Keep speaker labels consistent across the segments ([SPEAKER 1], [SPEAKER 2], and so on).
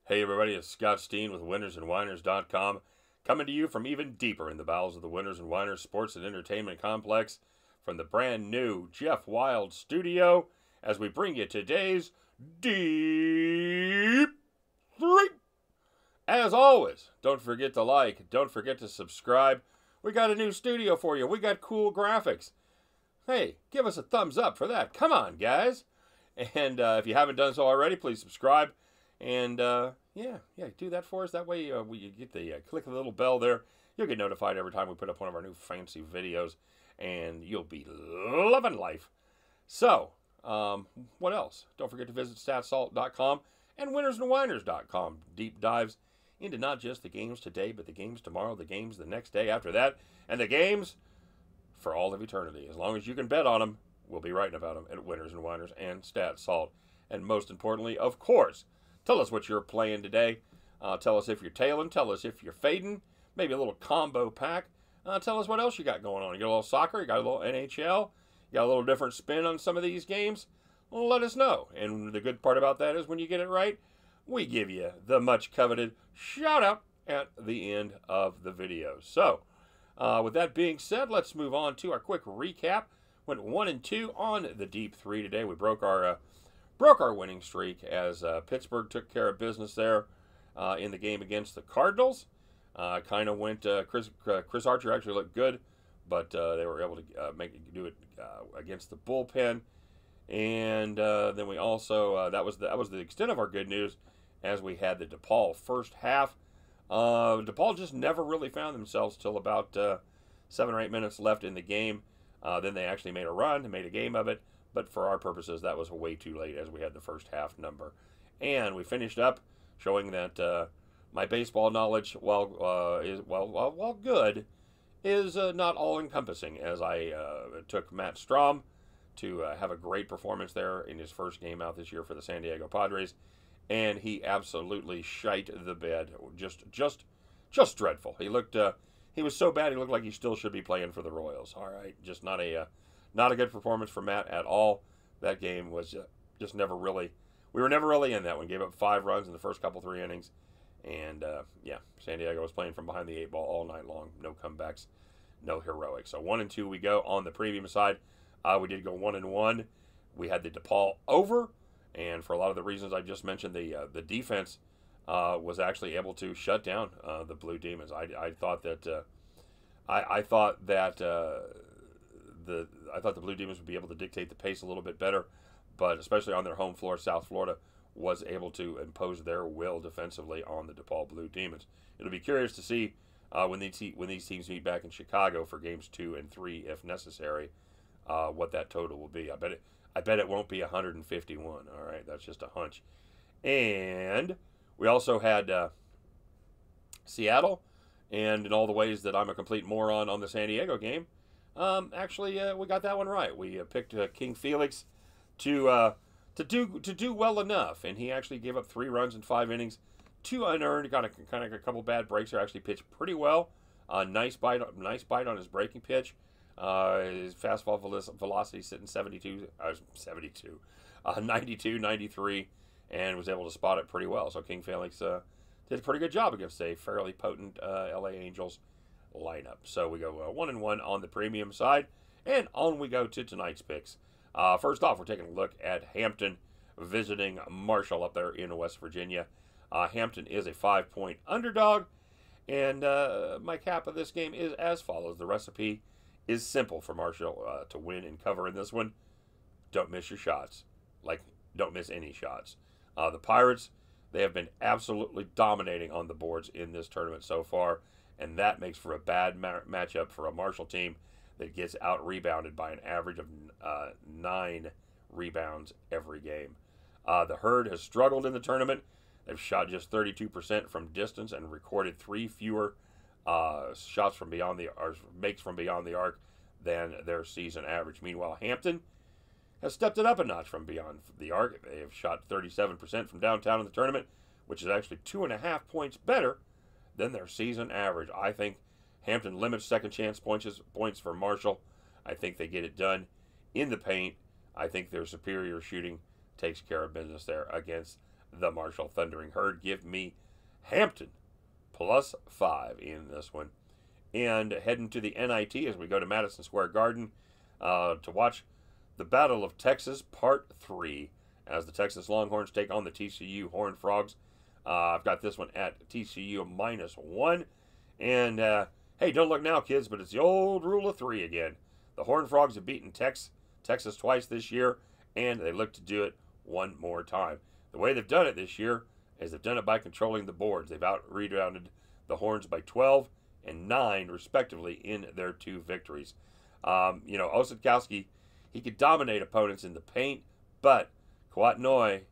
[SPEAKER 1] Hey everybody, it's Scott Steen with winnersandwhiners.com, coming to you from even deeper in the bowels of the Winners and Whiners Sports and Entertainment Complex from the brand new Jeff Wild studio as we bring you today's Deep 3. As always, don't forget to like, don't forget to subscribe. We got a new studio for you. We got cool graphics. Hey, give us a thumbs up for that. Come on, guys. And if you haven't done so already, please subscribe. And yeah, do that for us. That way, you get the click the little bell there. You'll get notified every time we put up one of our new fancy videos, and you'll be loving life. So, what else? Don't forget to visit statsalt.com and winnersandwhiners.com. Deep dives into not just the games today, but the games tomorrow, the games the next day after that, and the games for all of eternity. As long as you can bet on them, we'll be writing about them at Winners and Whiners and Stat Salt. And most importantly, of course, tell us what you're playing today. Tell us if you're tailing. Tell us if you're fading. Maybe a little combo pack. Tell us what else you got going on. You got a little soccer. You got a little NHL. You got a little different spin on some of these games. Well, let us know. And the good part about that is when you get it right, we give you the much coveted shout out at the end of the video. So, with that being said, let's move on to our quick recap. Went 1-2 on the Deep 3 today. We broke our winning streak as Pittsburgh took care of business there in the game against the Cardinals. Kind of went. Chris Archer actually looked good, but they were able to do it against the bullpen. And then we also that was the extent of our good news, as we had the DePaul first half. DePaul just never really found themselves till about 7 or 8 minutes left in the game. Then they actually made a run and made a game of it. But for our purposes, that was way too late as we had the first half number. And we finished up showing that my baseball knowledge, while good, is not all-encompassing, as I took Matt Strom to have a great performance there in his first game out this year for the San Diego Padres. And he absolutely shite the bed. Just dreadful. He was so bad he looked like he still should be playing for the Royals. All right, just not a good performance for Matt at all. That game was just never really. We were never really in that one. Gave up 5 runs in the first couple 3 innings, and yeah, San Diego was playing from behind the 8 ball all night long. No comebacks, no heroics. So 1-2 we go on the premium side. We did go 1-1. We had the DePaul over, and for a lot of the reasons I just mentioned, the defense was actually able to shut down the Blue Demons. I thought that I thought that the Blue Demons would be able to dictate the pace a little bit better, but especially on their home floor, South Florida was able to impose their will defensively on the DePaul Blue Demons. It'll be curious to see when these teams meet back in Chicago for games 2 and 3, if necessary, what that total will be. I bet it won't be 151. All right, that's just a hunch. And we also had Seattle, and in all the ways that I'm a complete moron on the San Diego game, actually, we got that one right. We picked King Felix to do well enough, and he actually gave up 3 runs in 5 innings, 2 unearned. Got a couple bad breaks there. Actually pitched pretty well. Nice bite on his breaking pitch. His fastball velocity sitting 92, 93, and was able to spot it pretty well. So King Felix did a pretty good job against a fairly potent LA Angels lineup. So we go 1-1 on the premium side, and on we go to tonight's picks. First off, we're taking a look at Hampton visiting Marshall up there in West Virginia. Hampton is a 5-point underdog, and my cap of this game is as follows. The recipe is simple for Marshall to win and cover in this one. Don't miss your shots. Don't miss any shots. The Pirates, they have been absolutely dominating on the boards in this tournament so far, and that makes for a bad matchup for a Marshall team that gets out-rebounded by an average of 9 rebounds every game. The Herd has struggled in the tournament. They've shot just 32% from distance and recorded 3 fewer shots from beyond makes from beyond the arc than their season average. Meanwhile, Hampton has stepped it up a notch from beyond the arc. They have shot 37% from downtown in the tournament, which is actually 2.5 points better than their season average. I think Hampton limits second chance points for Marshall. I think they get it done in the paint. I think their superior shooting takes care of business there against the Marshall Thundering Herd. Give me Hampton +5 in this one. And heading to the NIT as we go to Madison Square Garden to watch the Battle of Texas Part 3 as the Texas Longhorns take on the TCU Horned Frogs. I've got this one at TCU -1. And, hey, don't look now, kids, but it's the old rule of 3 again. The Horned Frogs have beaten Texas twice this year, and they look to do it one more time. The way they've done it this year is they've done it by controlling the boards. They've out-rebounded the Horns by 12 and 9, respectively, in their 2 victories. Osadkowski, he could dominate opponents in the paint, but Kawatnoy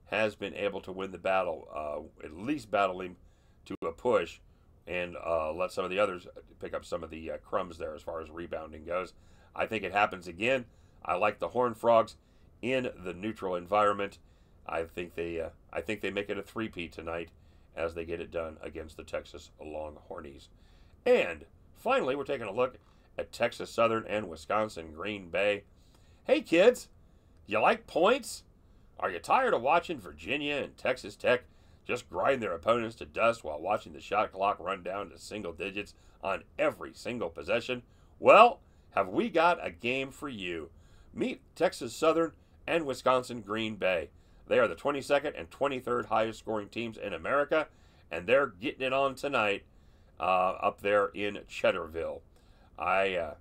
[SPEAKER 1] has been able to win the battle, at least battle him to a push, and let some of the others pick up some of the crumbs there as far as rebounding goes. I think it happens again. I like the Horned Frogs in the neutral environment. I think they make it a 3-peat tonight as they get it done against the Texas Longhornies. And finally, we're taking a look at Texas Southern and Wisconsin Green Bay. Hey kids, do you like points? Are you tired of watching Virginia and Texas Tech just grind their opponents to dust while watching the shot clock run down to single digits on every single possession? Well, have we got a game for you. Meet Texas Southern and Wisconsin Green Bay. They are the 22nd and 23rd highest scoring teams in America, and they're getting it on tonight up there in Cheddarville. I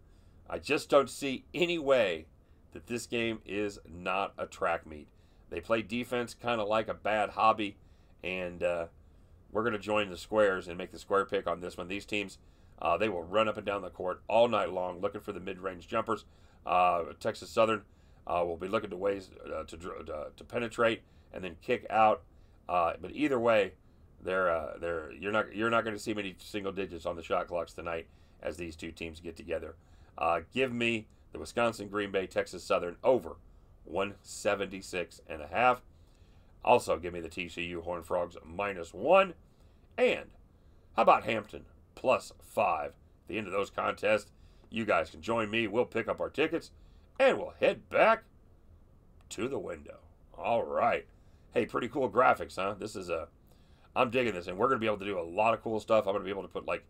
[SPEAKER 1] just don't see any way that this game is not a track meet. They play defense kind of like a bad hobby, and we're going to join the squares and make the square pick on this one. These teams, they will run up and down the court all night long looking for the mid-range jumpers. Texas Southern will be looking to ways to penetrate and then kick out. But either way, you're not going to see many single digits on the shot clocks tonight as these two teams get together. Give me the Wisconsin Green Bay Texas Southern over 176.5. Also, give me the TCU Horned Frogs -1. And how about Hampton +5? At the end of those contests, you guys can join me. We'll pick up our tickets, and we'll head back to the window. All right. Hey, pretty cool graphics, huh? I'm digging this, and we're going to be able to do a lot of cool stuff. I'm going to be able to put, like,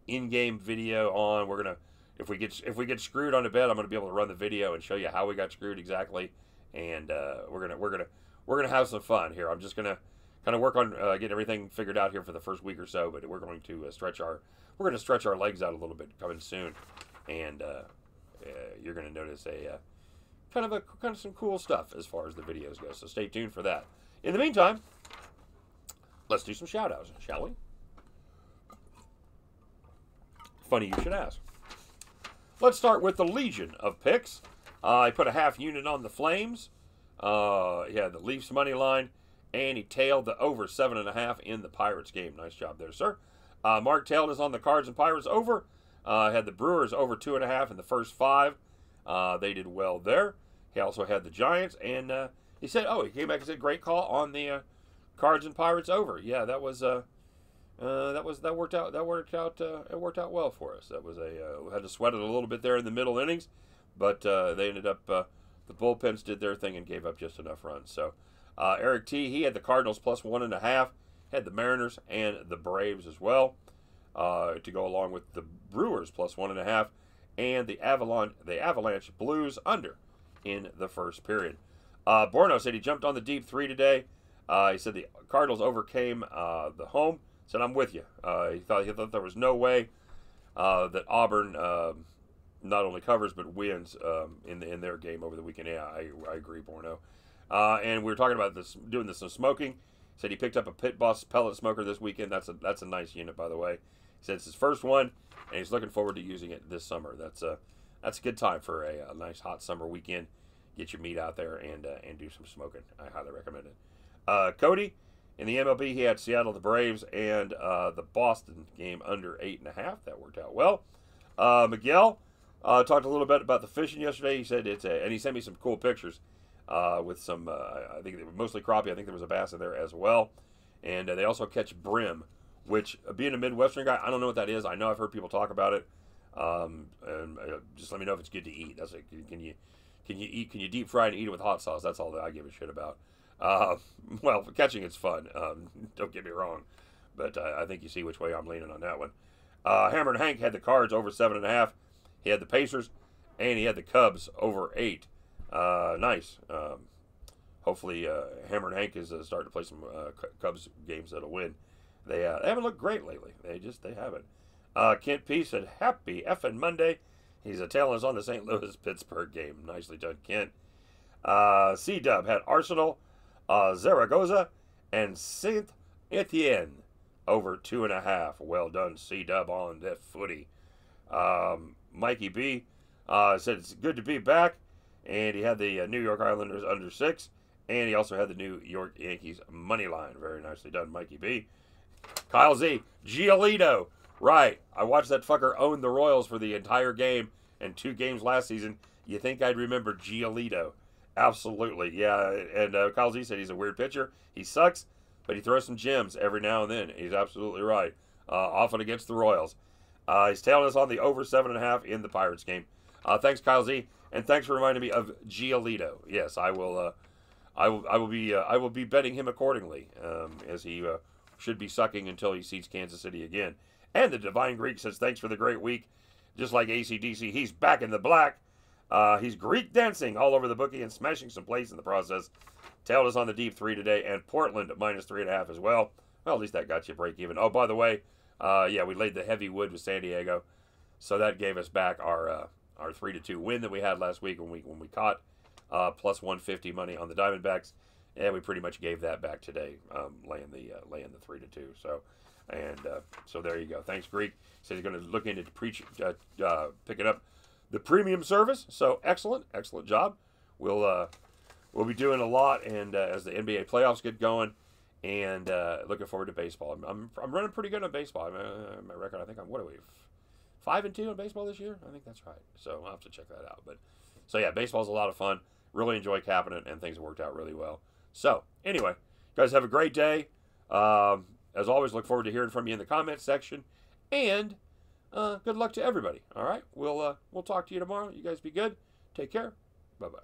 [SPEAKER 1] in-game video on. We're going to, if we get screwed on a bet, I'm going to be able to run the video and show you how we got screwed exactly. And we're gonna have some fun here. I'm just gonna kind of work on getting everything figured out here for the first week or so. But we're going to stretch our legs out a little bit coming soon, and you're gonna notice a kind of some cool stuff as far as the videos go. So stay tuned for that. In the meantime, let's do some shout outs, shall we? Funny you should ask. Let's start with the Legion of picks. I put a half unit on the Flames. He had the Leafs money line, and he tailed the over 7.5 in the Pirates game. Nice job there, sir. Mark tailed us on the Cards and Pirates over. Had the Brewers over 2.5 in the first 5. They did well there. He also had the Giants, and he said, he came back and said, great call on the Cards and Pirates over. Yeah, that worked out. It worked out well for us. That was we had to sweat it a little bit there in the middle innings, but they ended up. The bullpens did their thing and gave up just enough runs. So Eric T, he had the Cardinals +1.5, had the Mariners and the Braves as well to go along with the Brewers +1.5, and the Avalanche Blues under in the first period. Borno said he jumped on the Deep-3 today. He said the Cardinals overcame the home. Said, I'm with you. He thought there was no way that Auburn not only covers but wins in their game over the weekend. Yeah, I agree, Borno. And we were talking about doing some smoking. He said he picked up a Pit Boss pellet smoker this weekend. That's a nice unit, by the way. He said it's his first one, and he's looking forward to using it this summer. That's a good time for a nice hot summer weekend. Get your meat out there and do some smoking. I highly recommend it. Cody, in the MLB, he had Seattle, the Braves, and the Boston game under 8.5. That worked out well. Miguel talked a little bit about the fishing yesterday. He said and he sent me some cool pictures with some, I think they were mostly crappie. I think there was a bass in there as well. And they also catch brim, which, being a Midwestern guy, I don't know what that is. I know I've heard people talk about it. Just let me know if it's good to eat. Can you deep fry and eat it with hot sauce? That's all that I give a shit about. Well, catching it's fun. Don't get me wrong, but I think you see which way I'm leaning on that one. Hammer and Hank had the Cards over 7.5. He had the Pacers, and he had the Cubs over 8. Nice. Hopefully, Hammer and Hank is starting to play some Cubs games that'll win. They haven't looked great lately. They haven't. Kent P said, "Happy effing Monday." He's tailing us on the St. Louis Pittsburgh game. Nicely done, Kent. C Dub had Arsenal, Zaragoza, and Saint Etienne over 2.5. Well done, C Dub, on that footy. Mikey B said it's good to be back, and he had the New York Islanders under 6, and he also had the New York Yankees money line. Very nicely done, Mikey B. Kyle Z, Giolito. Right, I watched that fucker own the Royals for the entire game and 2 games last season. You think I'd remember Giolito? Absolutely, yeah. And Kyle Z said he's a weird pitcher. He sucks, but he throws some gems every now and then. He's absolutely right. Often against the Royals. He's tailing us on the over 7.5 in the Pirates game. Thanks, Kyle Z, and thanks for reminding me of Giolito. Yes, I will. I will be betting him accordingly, as he should be sucking until he sees Kansas City again. And the Divine Greek says, "Thanks for the great week. Just like AC/DC, he's back in the black. He's Greek dancing all over the bookie and smashing some plays in the process." Tailed us on the Deep-3 today, and Portland at -3.5 as well. Well, at least that got you break even. Oh, by the way, yeah, we laid the heavy wood with San Diego, so that gave us back our 3-2 win that we had last week when we caught plus 150 money on the Diamondbacks, and we pretty much gave that back today, laying the 3-2. So there you go. Thanks, Greek. Says he's going to look into picking up the premium service. So excellent job. We'll be doing a lot, and as the NBA playoffs get going, and looking forward to baseball. I'm running pretty good on baseball. My record, I think what are we, 5-2 on baseball this year? I think that's right. So I'll have to check that out. But so yeah, baseball's a lot of fun. Really enjoy capping it, and things have worked out really well. So anyway, guys, have a great day. As always, look forward to hearing from you in the comments section, and good luck to everybody. All right, we'll talk to you tomorrow. You guys be good. Take care. Bye-bye.